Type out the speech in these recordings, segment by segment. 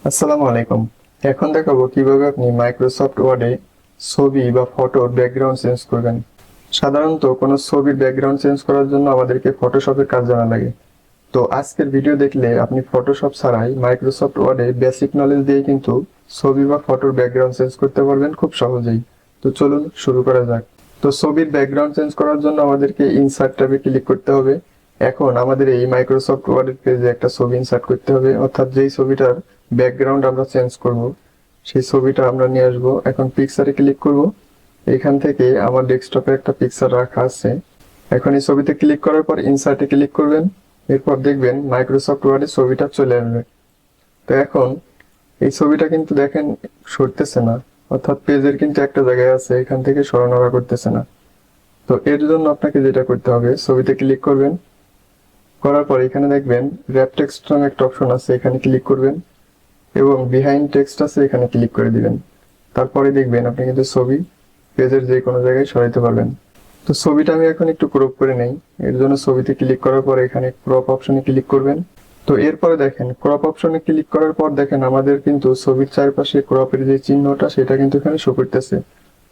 আসসালামু আলাইকুম। এখন দেখাবো কিভাবে আপনি মাইক্রোসফট ওয়ার্ডে ছবি বা ফটোর ব্যাকগ্রাউন্ড চেঞ্জ করবেন। সাধারণত কোনো ছবির ব্যাকগ্রাউন্ড চেঞ্জ করার জন্য আমাদেরকে ফটোশপের কাজ জানা লাগে। তো আজকের ভিডিও দেখলে আপনি ফটোশপ ছাড়াই মাইক্রোসফট ওয়ার্ডে বেসিক নলেজ দিয়ে কিন্তু ছবি বা ফটোর ব্যাকগ্রাউন্ড চেঞ্জ করতে পারবেন খুব সহজেই। তো চলুন শুরু করা যাক। তো ছবির ব্যাকগ্রাউন্ড চেঞ্জ করার জন্য আমাদেরকে ইনসার্ট ট্যাবে ক্লিক করতে হবে। এখন আমাদের এই মাইক্রোসফট ওয়ার্ডের পেজে একটা ছবি ইনসার্ট করতে হবে, অর্থাৎ যেই ছবিটার ব্যাকগ্রাউন্ড আমরা চেঞ্জ করব সেই ছবিটা আমরা নিয়ে আসবো। এখন পিকচারে ক্লিক করব। এখান থেকে আমার ডেস্কটপে একটা পিকচার রাখা আছে। এখন এই ছবিতে ক্লিক করার পর ইনসার্টে ক্লিক করবেন। এরপর দেখবেন মাইক্রোসফট ওয়ার্ডে ছবিটা চলে আসবে। তো এখন এই ছবিটা কিন্তু দেখেন সরতেছে না, অর্থাৎ পেজের কিন্তু একটা জায়গায় আছে, এখান থেকে সরানোরা করতেছে না। তো এর জন্য আপনাকে যেটা করতে হবে, ছবিতে ক্লিক করবেন। করার পর এখানে দেখবেন র্যাপ টেক্সট নামে একটা অপশন আছে, এখানে ক্লিক করবেন এবং বিহাইন্ড টেক্সট আছে, এখানে ক্লিক করে দিবেন। তারপরে দেখবেন আপনি কিন্তু ছবি পেজের যে কোনো জায়গায় সরাইতে পারবেন। তো ছবিটা আমি এখন একটু ক্রপ করে নেই। এর জন্য ছবিতে ক্লিক করার পর এখানে ক্রপ অপশনে ক্লিক করবেন। তো এরপরে দেখেন ক্রপ অপশনে ক্লিক করার পর দেখেন আমাদের কিন্তু ছবির চারপাশে ক্রপের যে চিহ্নটা সেটা কিন্তু এখানে শো করতেছে।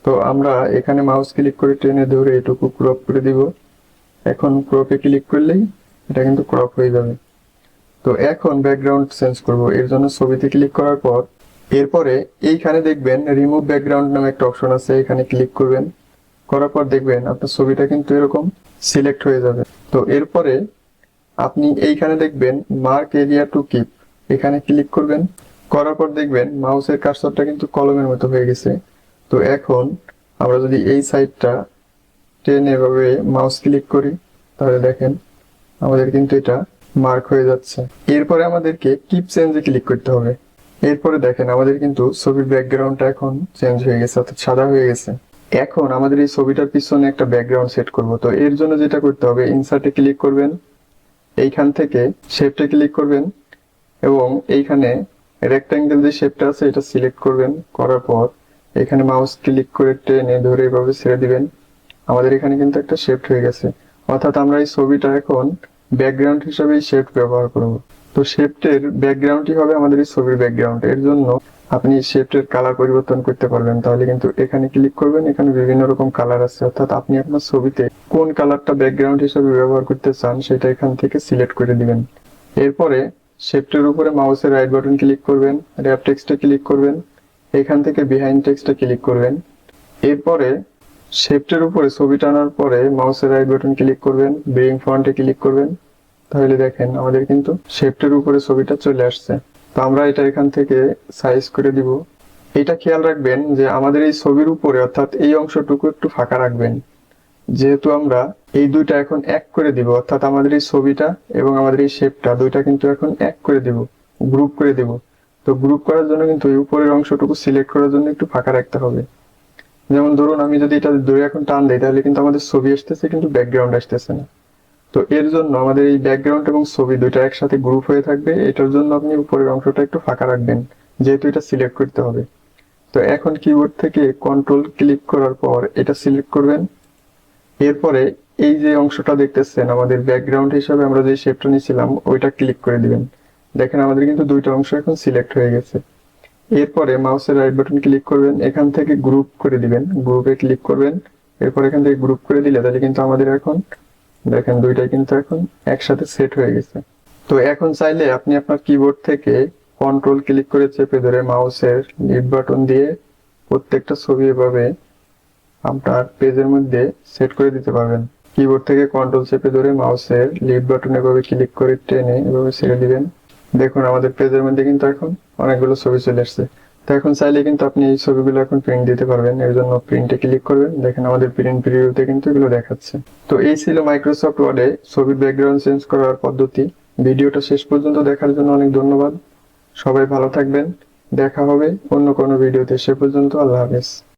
তো আমরা এখানে মাউস ক্লিক করে টেনে ধরে এটুকু ক্রপ করে দিব। এখন ক্রপে ক্লিক করলেই এটা কিন্তু ক্রপ হয়ে যাবে। তো এখন ব্যাকগ্রাউন্ড চেঞ্জ করব। এর জন্য ছবিতে ক্লিক করার পর এরপরে এইখানে দেখবেন রিমুভ ব্যাকগ্রাউন্ড নামে একটা অপশন আছে, এখানে ক্লিক করবেন। করার পর দেখবেন আপনার ছবিটা কিন্তু এরকম সিলেক্ট হয়ে যাবে। তো এরপরে আপনি এইখানে দেখবেন মার্ক এরিয়া টু কিপ, এখানে ক্লিক করবেন। করার পর দেখবেন মাউসের কার্সরটা কিন্তু কলমের মতো হয়ে গেছে। তো এখন আমরা যদি এই সাইডটা টেনে এভাবে মাউস ক্লিক করি তাহলে দেখেন আমাদের কিন্তু এটা মার্ক হয়ে যাচ্ছে। এরপরে আমাদেরকে কিপ চেঞ্জে ক্লিক করতে হবে। এরপরে দেখেন আমাদের কিন্তু ছবির ব্যাকগ্রাউন্ডটা এখন চেঞ্জ হয়ে গেছে, অর্থাৎ সাদা হয়ে গেছে। এখন আমাদের এই ছবিটার পিছনে একটা ব্যাকগ্রাউন্ড সেট করব। তো এর জন্য যেটা করতে হবে, ইনসার্টে ক্লিক করবেন, এইখান থেকে শেপটে ক্লিক করবেন এবং এইখানে রেক্টাঙ্গেল যে শেপটা আছে এটা সিলেক্ট করবেন। করার পর এখানে মাউস ক্লিক করে টেনে ধরে এভাবে ছেড়ে দিবেন। আমাদের এখানে কিন্তু একটা শেপ হয়ে গেছে, অর্থাৎ আমরা এই ছবিটা এখন ব্যাকগ্রাউন্ড হিসেবে শেপ ব্যবহার করব। তো শেপটের ব্যাকগ্রাউন্ডই হবে আমাদের এই ছবির ব্যাকগ্রাউন্ড। এর জন্য আপনি শেপটের কালার পরিবর্তন করতে পারবেন। তাহলে কিন্তু এখানে ক্লিক করবেন, এখানে বিভিন্ন রকম কালার আছে, অর্থাৎ আপনি আপনার ছবিতে কোন কালারটা ব্যাকগ্রাউন্ড হিসেবে ব্যবহার করতে চান সেটা এখান থেকে সিলেক্ট করে দিবেন। এরপরে শেপটের উপরে মাউসের রাইট বাটন ক্লিক করবেন, র্যাপ টেক্সটে ক্লিক করবেন, এখান থেকে বিহাইন্ড টেক্সটে ক্লিক করবেন। এরপরে শেপটের উপরে ছবি টানার পরে মাউসের রাইট বাটন ক্লিক করবেন, ব্রিং ফন্টে ক্লিক করবেন। তাহলে দেখেন আমাদের কিন্তু শেপটের উপরে ছবিটা চলে আসছে। তো আমরা এটা এখান থেকে সাইজ করে দিব। এটা খেয়াল রাখবেন যে আমাদের এই ছবির উপরে অর্থাৎ এই অংশটুকু একটু ফাঁকা রাখবেন, যেহেতু আমরা এই দুইটা এখন এক করে দিব, অর্থাৎ আমাদের এই ছবিটা এবং আমাদের এই শেপটা দুইটা কিন্তু এখন এক করে দিব, গ্রুপ করে দিব। তো গ্রুপ করার জন্য কিন্তু এই উপরের অংশটুকু সিলেক্ট করার জন্য একটু ফাঁকা রাখতে হবে। যেমন ধরুন আমি যদি এটা ধরে এখন টান দিই তাহলে কিন্তু আমাদের ছবি আসতেছে কিন্তু ব্যাকগ্রাউন্ড আসতেছে না। তো এর জন্য আমাদের এই ব্যাকগ্রাউন্ড এবং ছবি দুইটা একসাথে গ্রুপ হয়ে থাকবে, এটার জন্য আপনি উপরের অংশটা একটু ফাঁকা রাখবেন, যেহেতু এটা সিলেক্ট করতে হবে। তো এখন কিবোর্ড থেকে কন্ট্রোল ক্লিক করার পর এটা সিলেক্ট করবেন। এরপরে এই যে অংশটা দেখতেছেন আমাদের ব্যাকগ্রাউন্ড হিসাবে আমরা যে শেপটা নিয়েছিলাম ওইটা ক্লিক করে দিবেন। দেখেন আমাদের কিন্তু দুইটা অংশ এখন সিলেক্ট হয়ে গেছে। এরপরে মাউসের রাইট বাটন ক্লিক করবেন, এখান থেকে গ্রুপ করে দিবেন, গ্রুপে ক্লিক করবেন। এরপর এখান থেকে গ্রুপ করে দিলে তাহলে কিন্তু আমাদের এখন দেখেন দুইটাই কিন্তু এখন একসাথে সেট হয়ে গেছে। তো এখন চাইলে আপনি আপনার কিবোর্ড থেকে কন্ট্রোল ক্লিক করে চেপে ধরে মাউসের লিফট বাটন দিয়ে প্রত্যেকটা ছবি এভাবে আপনার পেজের মধ্যে সেট করে দিতে পারবেন। কিবোর্ড থেকে কন্ট্রোল চেপে ধরে মাউসের লিফট বাটন এভাবে ক্লিক করে টেনে এভাবে ছেড়ে দিবেন। দেখুন আমাদের পেজের মধ্যে কিন্তু এখন অনেকগুলো ছবি চলে আসছে। তো এখন চাইলে কিন্তু আপনি এই ছবিগুলো এখন প্রিন্ট দিতে পারবেন। এর জন্য প্রিন্টে ক্লিক করবেন, দেখেন আমাদের প্রিন্ট প্রিভিউতে কিন্তু এগুলো দেখাচ্ছে। তো এই ছিল মাইক্রোসফট ওয়ার্ডে ছবির ব্যাকগ্রাউন্ড চেঞ্জ করার পদ্ধতি। ভিডিওটা শেষ পর্যন্ত দেখার জন্য অনেক ধন্যবাদ। সবাই ভালো থাকবেন, দেখা হবে অন্য কোনো ভিডিওতে। সে পর্যন্ত আল্লাহ হাফেজ।